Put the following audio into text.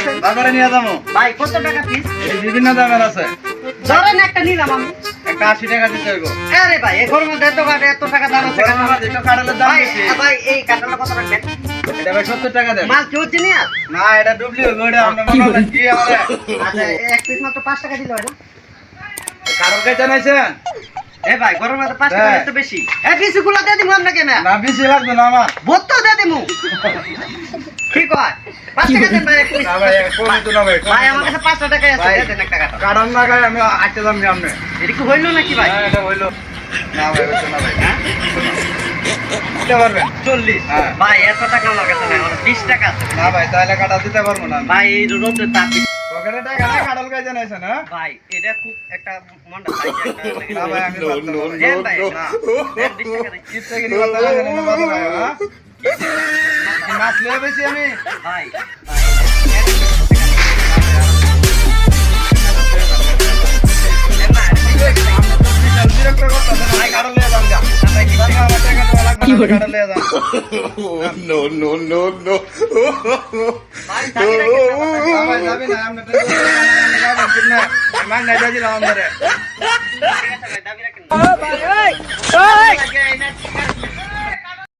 আছেন বাজারে নিয়ে যাবো ভাই কত টাকা পিস এই বিভিন্ন দামের আছে ধরেন একটা নিলাম আমি একটা 80 টাকা দিতে হইব আরে ভাই এর মধ্যে এত টাকা দাম আছে কেন? এটা কাঁঠালের দাম ভাই বেশি ভাই এই কাঁঠালটা কত রাখবেন এটা ভাই 70 টাকা দেন মাল কি হচ্ছে নিয়ে না এটা ডুবলি হইব এটা আমরা মনে কি আমারে আচ্ছা এক পিস মাত্র 5 টাকা দিলে হয় না কারণ কে জানাইছেন এ ভাই গরম মধ্যে 5 টাকা এত বেশি এ পিসগুলো দিয়ে দিমু আপনাকে না না বেশি লাগবে না আমার বোতল দিয়ে দিমু ঠিক হয় 5 টাকা দেন ভাই এক পিস না ভাই কমই তো না ভাই ভাই আমার কাছে 5 টাকা আছে ভাই, দিয়ে দেন একটা কাঁঠাল কারণ না গায় আমি আটটা দাম নিয়ে আমনে এটা কি হইলো নাকি ভাই হ্যাঁ এটা হইলো না ভাই হইতো না ভাই হ্যাঁ দিতে পারবেন 40 হ্যাঁ। ভাই এত টাকা আমার কাছে নাই আমার 20 টাকা আছে না ভাই তাহলে কাটা দিতে পারবো না ভাই এই রোদে তাপ পকেটে টাকা না কাঁঠাল কে জানাইছেন হ্যাঁ ভাই এটা খুব একটা মনটা চাইছে একটা না ভাই আমি পারতাম না দেন ভাই না দেন 20 টাকা দিন কিসে কি কথা জানেন না বাবা ভাই হ্যাঁ মাছ লয়ে বেশি আমি ভাই বিরক্ত করতেছেন ভাই কাঁঠাল লয়ে যান গা আমার টাকা দেওয়া লাগবে না কাঁঠাল লয়ে যান No, no, no, no. ভাই দাবি রাখেন না, না ভাই যাবি না আমরা তো যাবেন কিনা মান নাই দিলাম আমারে ভাই দাবি রাখেন না।